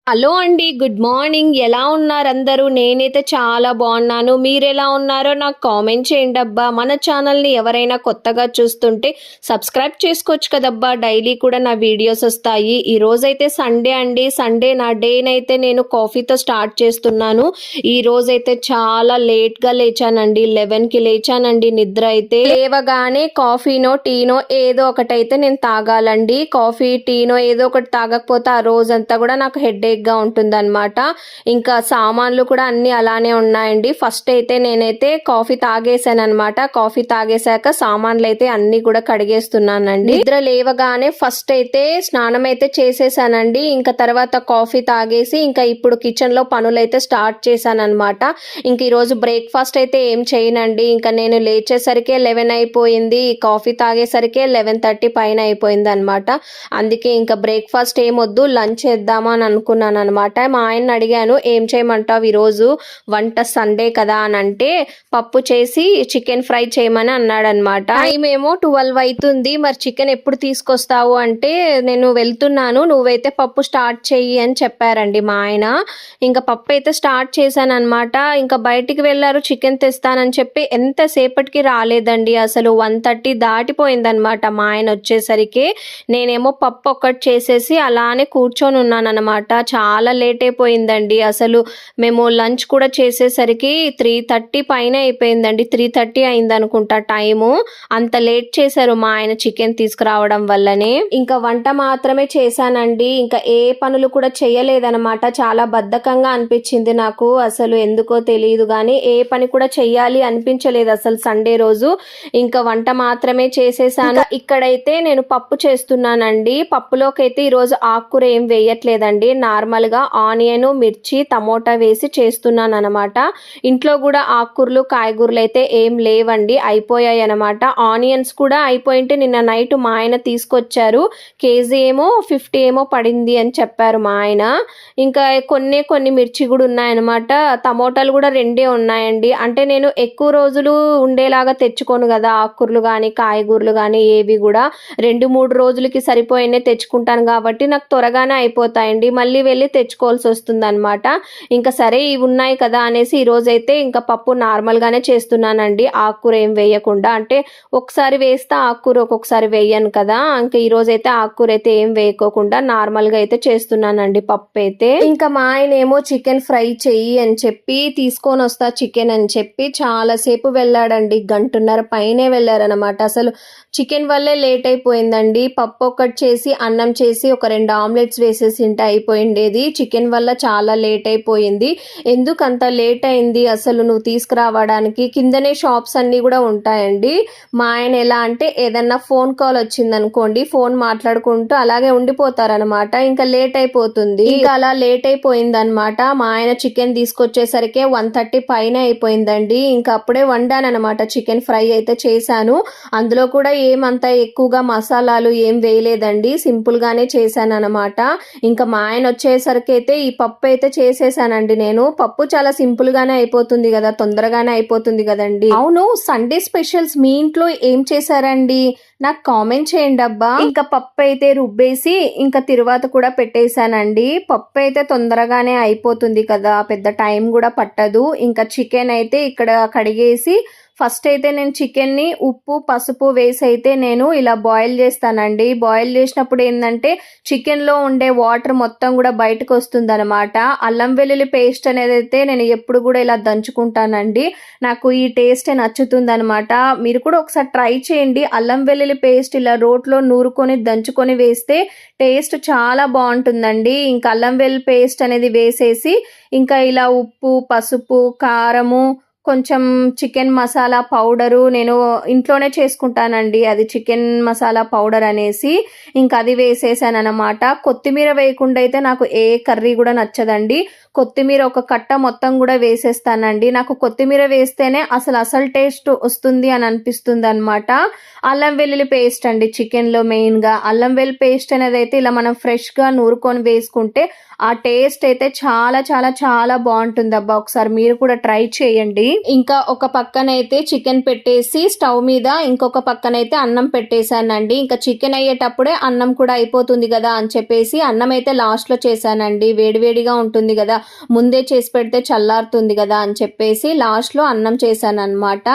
Hello అండి, good morning. ఎలా ఉన్నారు అందరూ? నేనైతే చాలా బాగున్నాను. మీరు ఎలా ఉన్నారో నాకు కామెంట్ చేయండి అబ్బా. మన ఛానల్ని ఎవరైనా కొత్తగా చూస్తుంటే సబ్స్క్రైబ్ చేసుకోవచ్చు కదబ్బా. డైలీ కూడా నా వీడియోస్ వస్తాయి. ఈ రోజైతే సండే అండి. సండే నా డేనైతే నేను కాఫీతో స్టార్ట్ చేస్తున్నాను. ఈ రోజైతే చాలా లేట్గా లేచానండి. 11కి లేచానండి. నిద్ర అయితే లేవగానే కాఫీనో టీనో ఏదో ఒకటైతే నేను తాగాలండి. కాఫీ టీనో ఏదో ఒకటి తాగకపోతే ఆ రోజంతా కూడా నాకు హెడేక్ గా ఉంటుందన్నమాట. ఇంకా సామాన్లు కూడా అన్ని అలానే ఉన్నాయండి. ఫస్ట్ అయితే నేనైతే కాఫీ తాగేసాను అనమాట. కాఫీ తాగేశాక సామాన్లు అయితే అన్ని కూడా కడిగేస్తున్నానండి. నిద్ర లేవగానే ఫస్ట్ అయితే స్నానం అయితే చేసేసానండి. ఇంకా తర్వాత కాఫీ తాగేసి ఇంకా ఇప్పుడు కిచెన్ లో పనులు అయితే స్టార్ట్ చేశాను అనమాట. ఇంక ఈరోజు బ్రేక్ఫాస్ట్ అయితే ఏం చేయనండి. ఇంకా నేను లేచేసరికి 11 అయిపోయింది. కాఫీ తాగేసరికి 11:30 పైన అయిపోయింది అనమాట. అందుకే ఇంకా బ్రేక్ఫాస్ట్ ఏమొద్దు, లంచ్ చేద్దామా అని అనుకున్నాను అనమాట. మా ఆయన అడిగాను, ఏం చేయమంటావు ఈరోజు వంట, సండే కదా అని అంటే పప్పు చేసి చికెన్ ఫ్రై చేయమని అన్నాడు అనమాట. టైం ఏమో 12 అవుతుంది. మరి చికెన్ ఎప్పుడు తీసుకొస్తావు అంటే నేను వెళ్తున్నాను, నువ్వైతే పప్పు స్టార్ట్ చెయ్యి అని చెప్పారండి మా ఆయన. ఇంకా పప్పు అయితే స్టార్ట్ చేశాను అనమాట. ఇంకా బయటికి వెళ్ళారు చికెన్ తెస్తానని చెప్పి, ఎంతసేపటికి రాలేదండి. అసలు 1:30 దాటిపోయిందనమాట మా ఆయన వచ్చేసరికి. నేనేమో పప్పు ఒక్కటి చేసేసి అలానే కూర్చొని ఉన్నాను అనమాట. చాలా లేట్ అయిపోయిందండి. అసలు మేము లంచ్ కూడా చేసేసరికి 3:30 పైన అయిపోయిందండి. 3:30 అయింది అనుకుంటా టైము. అంత లేట్ చేశారు మా ఆయన చికెన్ తీసుకురావడం వల్లనే. ఇంకా వంట మాత్రమే చేశానండి. ఇంకా ఏ పనులు కూడా చేయలేదన్నమాట. చాలా బద్ధకంగా అనిపించింది నాకు. అసలు ఎందుకో తెలియదు కానీ ఏ పని కూడా చెయ్యాలి అనిపించలేదు అసలు సండే రోజు. ఇంకా వంట మాత్రమే చేసేసాను. ఇక్కడైతే నేను పప్పు చేస్తున్నానండి. పప్పులోకి అయితే ఈరోజు ఆకుకూర ఏం వేయట్లేదండి. నార్మల్ గా ఆనియన్, మిర్చి, టమోటా వేసి చేస్తున్నాను అనమాట. ఇంట్లో కూడా ఆకుకూరలు కాయగూరలు అయితే ఏం లేవండి, అయిపోయాయి అనమాట. ఆనియన్స్ కూడా అయిపోయింటే నిన్న నైట్ మా ఆయన తీసుకొచ్చారు. కేజీ ఏమో 50 ఏమో పడింది అని చెప్పారు మా ఆయన. ఇంకా కొన్ని మిర్చి కూడా ఉన్నాయన్నమాట. టమోటాలు కూడా 2 ఉన్నాయండి. అంటే నేను ఎక్కువ రోజులు ఉండేలాగా తెచ్చుకోను కదా ఆకుకూరలు కానీ కాయగూరలు కానీ ఏవి కూడా. 2-3 రోజులకి సరిపోయినే తెచ్చుకుంటాను కాబట్టి నాకు త్వరగానే అయిపోతాయండి. మళ్ళీ వెళ్ళి తెచ్చుకోవాల్సి వస్తుంది అనమాట. ఇంకా సరే ఇవి ఉన్నాయి కదా అనేసి ఈ రోజైతే ఇంకా పప్పు నార్మల్ గానే చేస్తున్నానండి, ఆకుకూర ఏం వేయకుండా. అంటే ఒకసారి వేస్తే ఆకుకూర ఒక్కొక్కసారి వేయను కదా. ఇంకా ఈ రోజైతే ఆకుకూర అయితే ఏం వేయకోకుండా నార్మల్ గా అయితే చేస్తున్నానండి పప్పు అయితే. ఇంకా మా ఆయన ఏమో చికెన్ ఫ్రై చెయ్యి అని చెప్పి తీసుకొని వస్తా చికెన్ అని చెప్పి చాలాసేపు వెళ్ళాడండి. 1:30 పైనే వెళ్ళారనమాట. అసలు చికెన్ వల్లే లేట్ అయిపోయిందండి. పప్పు ఒక్కటి చేసి అన్నం చేసి ఒక 2 ఆమ్లెట్స్ వేసేసి ఉంటే అయిపోయిండేది. చికెన్ వల్ల చాలా లేట్ అయిపోయింది. ఎందుకు అంత లేట్ అయింది అసలు నువ్వు తీసుకురావడానికి? కిందనే షాప్స్ అన్ని కూడా ఉంటాయండి. మా ఆయన ఎలా అంటే ఏదన్నా ఫోన్ కాల్ వచ్చిందనుకోండి, ఫోన్ మాట్లాడుకుంటూ అలాగే ఉండిపోతారనమాట. ఇంకా లేట్ అయిపోతుంది. ఇంకా అలా లేట్ అయిపోయింది అనమాట. మా ఆయన చికెన్ తీసుకొచ్చేసరికి 1:30 పైన అయిపోయిందండి. ఇంకా అప్పుడే వండానమాట. చికెన్ ఫ్రై అయితే చేశాను. అందులో కూడా ఏమంతా ఎక్కువగా మసాలాలు ఏం వేయలేదండి, సింపుల్ గానే చేశాను అనమాట. ఇంకా మా ఆయన వచ్చేసరికి అయితే ఈ పప్పు అయితే చేసేసానండి. నేను పప్పు చాలా సింపుల్ గానే అయిపోతుంది కదా, తొందరగానే అయిపోతుంది కదండి. అవును, సండే స్పెషల్స్ మీ ఇంట్లో ఏం చేశారండి? నాకు కామెంట్ చేయండి అబ్బా. ఇంకా పప్పు అయితే రుబ్బేసి ఇంకా తిరువాత కూడా పెట్టేశానండి. పప్పు అయితే తొందరగానే అయిపోతుంది కదా, పెద్ద టైం కూడా పట్టదు. ఇంకా చికెన్ అయితే ఇక్కడ కడిగేసి ఫస్ట్ అయితే నేను చికెన్ని ఉప్పు పసుపు వేసి అయితే నేను ఇలా బాయిల్ చేస్తానండి. బాయిల్ చేసినప్పుడు ఏంటంటే చికెన్లో ఉండే వాటర్ మొత్తం కూడా బయటకు వస్తుంది అనమాట. అల్లం వెల్లుల్లి పేస్ట్ అనేది అయితే నేను ఎప్పుడు కూడా ఇలా దంచుకుంటానండి. నాకు ఈ టేస్ట్ నచ్చుతుంది అనమాట. మీరు కూడా ఒకసారి ట్రై చేయండి. అల్లం వెల్లుల్లి పేస్ట్ ఇలా రోట్లో నూరుకొని దంచుకొని వేస్తే టేస్ట్ చాలా బాగుంటుందండి. ఇంకా అల్లం వెల్లుల్లి పేస్ట్ అనేది వేసేసి ఇంకా ఇలా ఉప్పు పసుపు కారము కొంచెం చికెన్ మసాలా పౌడరు నేను ఇంట్లోనే చేసుకుంటానండి, అది చికెన్ మసాలా పౌడర్ అనేసి. ఇంకా అది వేసేసాను అనమాట. కొత్తిమీర వేయకుండా అయితే నాకు ఏ కర్రీ కూడా నచ్చదండి. కొత్తిమీర ఒక కట్ట మొత్తం కూడా వేసేస్తానండి. నాకు కొత్తిమీర వేస్తేనే అసలు టేస్ట్ వస్తుంది అని అనిపిస్తుంది అనమాట. అల్లం వెల్లుల్లి పేస్ట్ అండి చికెన్లో మెయిన్గా. అల్లం వెల్లుల్లి పేస్ట్ అనేది అయితే ఇలా మనం ఫ్రెష్గా నూరుకొని వేసుకుంటే ఆ టేస్ట్ అయితే చాలా చాలా చాలా బాగుంటుంది అబ్బా. ఒకసారి మీరు కూడా ట్రై చేయండి. ఇంకా ఒక పక్కనైతే చికెన్ పెట్టేసి స్టవ్ మీద ఇంకొక పక్కనైతే అన్నం పెట్టేశానండి. ఇంకా చికెన్ అయ్యేటప్పుడే అన్నం కూడా అయిపోతుంది కదా అని చెప్పేసి అన్నం అయితే లాస్ట్ లో చేశానండి. వేడివేడిగా ఉంటుంది కదా, ముందే చేసి పెడితే చల్లారుతుంది కదా అని చెప్పేసి లాస్ట్ లో అన్నం చేశాను అనమాట.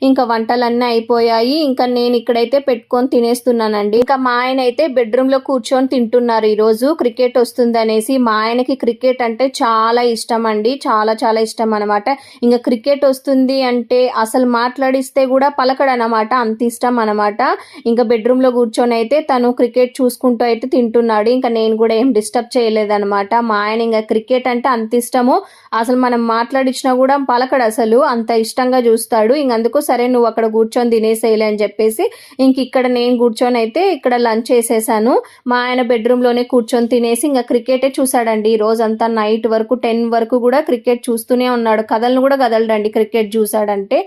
ఇంకా వంటలన్నీ అయిపోయాయి. ఇంకా నేను ఇక్కడైతే పెట్టుకొని తినేస్తున్నానండి. ఇంకా మా ఆయన అయితే బెడ్రూమ్ లో కూర్చొని తింటున్నారు. ఈ రోజు క్రికెట్ వస్తుంది అనేసి. మా ఆయనకి క్రికెట్ అంటే చాలా ఇష్టం అండి, చాలా చాలా ఇష్టం అనమాట. ఇంకా క్రికెట్ వస్తుంది అంటే అసలు మాట్లాడిస్తే కూడా పలకడనమాట, అంత ఇష్టం అనమాట. ఇంకా బెడ్రూమ్ లో కూర్చొని అయితే తను క్రికెట్ చూసుకుంటూ అయితే తింటున్నాడు. ఇంకా నేను కూడా ఏం డిస్టర్బ్ చేయలేదన్నమాట. మా ఆయన ఇంకా క్రికెట్ అంటే అంత ఇష్టము, అసలు మనం మాట్లాడించినా కూడా పలకడు, అసలు అంత ఇష్టంగా చూస్తాడు. ఇంక అందుకు సరే నువ్వు అక్కడ కూర్చొని తినేసేయలే అని చెప్పేసి ఇంక ఇక్కడ నేను కూర్చొని అయితే ఇక్కడ లంచ్ చేసేసాను. మా ఆయన బెడ్రూమ్ లోనే కూర్చొని తినేసి ఇంకా క్రికెటే చూసాడండి. ఈ రోజంతా నైట్ వరకు 10 వరకు కూడా క్రికెట్ చూస్తూనే ఉన్నాడు. కదలను కూడా కదలడండి క్రికెట్ చూసాడంటే.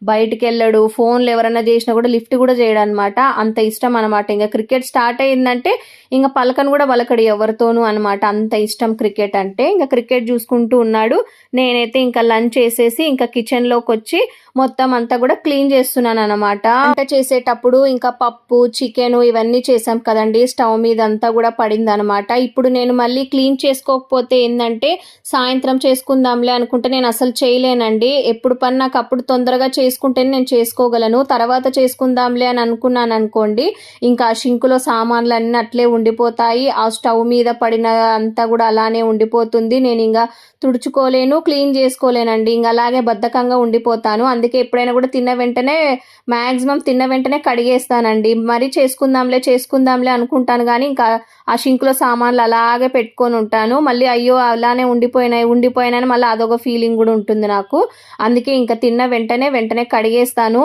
బయటికి వెళ్ళాడు, ఫోన్లు ఎవరైనా చేసినా కూడా లిఫ్ట్ కూడా చేయడం అనమాట. అంత ఇష్టం అనమాట. ఇంకా క్రికెట్ స్టార్ట్ అయ్యిందంటే ఇంకా పలకను కూడా పలకడు ఎవరితోనూ అనమాట, అంత ఇష్టం క్రికెట్ అంటే. ఇంకా క్రికెట్ చూసుకుంటూ ఉన్నాడు. నేనైతే ఇంకా లంచ్ చేసేసి ఇంకా కిచెన్ లోకి వచ్చి మొత్తం అంతా కూడా క్లీన్ చేస్తున్నాను అనమాట. వంట చేసేటప్పుడు ఇంకా పప్పు చికెన్ ఇవన్నీ చేసాం కదండి, స్టవ్ మీద అంతా కూడా పడింది అనమాట. ఇప్పుడు నేను మళ్ళీ క్లీన్ చేసుకోకపోతే ఏంటంటే సాయంత్రం చేసుకుందాంలే అనుకుంటే నేను అసలు చేయలేనండి. ఎప్పుడు పని నాకు అప్పుడు తొందరగా చేసుకుంటేనే నేను చేసుకోగలను. తర్వాత చేసుకుందాంలే అని అనుకున్నాను అనుకోండి, ఇంకా ఆ షింకులో సామాన్లు అన్నీ అట్లే ఉండిపోతాయి. ఆ స్టవ్ మీద పడిన అంతా కూడా అలానే ఉండిపోతుంది. నేను ఇంకా తుడుచుకోలేను, క్లీన్ చేసుకోలేనండి. ఇంకా అలాగే బద్ధకంగా ఉండిపోతాను. అందుకే ఎప్పుడైనా కూడా తిన్న వెంటనే కడిగేస్తానండి. మరి చేసుకుందాంలే అనుకుంటాను కానీ ఇంకా ఆ షింక్లో సామాన్లు అలాగే పెట్టుకొని ఉంటాను. మళ్ళీ అయ్యో అలానే ఉండిపోయినాయని మళ్ళీ అదొక ఫీలింగ్ కూడా ఉంటుంది నాకు. అందుకే ఇంకా తిన్న వెంటనే కడిగేస్తాను.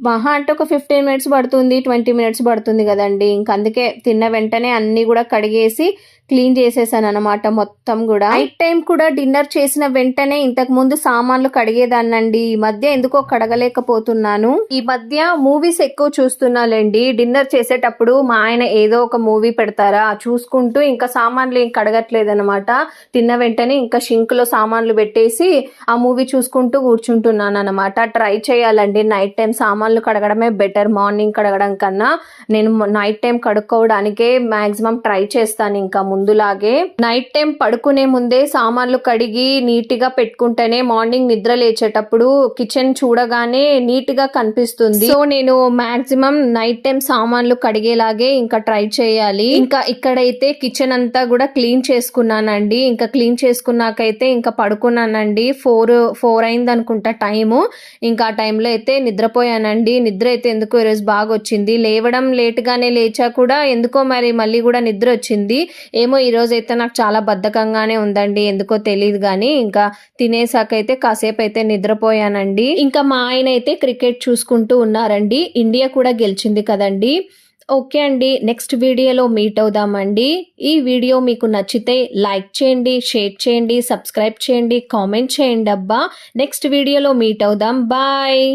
మహా అంటే ఒక 15 మినిట్స్ పడుతుంది, 20 మినిట్స్ పడుతుంది కదండి. ఇంక అందుకే తిన్న వెంటనే అన్నీ కూడా కడిగేసి క్లీన్ చేసేసాను అనమాట మొత్తం కూడా. నైట్ టైం కూడా డిన్నర్ చేసిన వెంటనే ఇంతకు ముందు సామాన్లు కడిగేదాన్నండి. ఈ మధ్య ఎందుకో కడగలేకపోతున్నాను. ఈ మధ్య మూవీస్ ఎక్కువ చూస్తున్నాలేండి. డిన్నర్ చేసేటప్పుడు మా ఆయన ఏదో ఒక మూవీ పెడతారా, చూసుకుంటూ ఇంకా సామాన్లు ఏం కడగట్లేదు అనమాట. తిన్న వెంటనే ఇంకా షింక్ లో సామాన్లు పెట్టేసి ఆ మూవీ చూసుకుంటూ కూర్చుంటున్నాను అనమాట. ట్రై చేయాలండి నైట్ టైం సామాన్లు కడగడమే బెటర్ మార్నింగ్ కడగడం కన్నా. నేను నైట్ టైం కడుక్కోవడానికే మాక్సిమం ట్రై చేస్తాను. ఇంకా ముందులాగే నైట్ టైం పడుకునే ముందే సామాన్లు కడిగి నీట్ గా పెట్టుకుంటేనే మార్నింగ్ నిద్ర లేచేటప్పుడు కిచెన్ చూడగానే నీట్ గా కనిపిస్తుంది. సో నేను మాక్సిమం నైట్ టైం సామాన్లు కడిగేలాగే ఇంకా ట్రై చేయాలి. ఇంకా ఇక్కడైతే కిచెన్ అంతా కూడా క్లీన్ చేసుకున్నానండి. ఇంకా క్లీన్ చేసుకున్నాకైతే ఇంకా పడుకున్నానండి. 4 అయింది అనుకుంటా టైము. ఇంకా ఆ టైంలో అయితే నిద్రపోయానండి. నిద్ర అయితే ఎందుకో ఈరోజు బాగా వచ్చింది. లేవడం లేట్ గానే లేచా కూడా ఎందుకో మరి మళ్ళీ కూడా నిద్ర వచ్చింది. ఏమో ఈ రోజు అయితే నాకు చాలా బద్ధకంగానే ఉందండి, ఎందుకో తెలియదు కానీ. ఇంకా తినేసాకైతే కాసేపు అయితే నిద్రపోయానండి. ఇంకా మా ఆయన అయితే క్రికెట్ చూసుకుంటూ ఉన్నారండి. ఇండియా కూడా గెలిచింది కదండి. ఓకే అండి, నెక్స్ట్ వీడియోలో మీట్ అవుదామండి. ఈ వీడియో మీకు నచ్చితే లైక్ చేయండి, షేర్ చేయండి, సబ్స్క్రైబ్ చేయండి, కామెంట్ చేయండి అబ్బా. నెక్స్ట్ వీడియోలో మీట్ అవుదాం. బాయ్.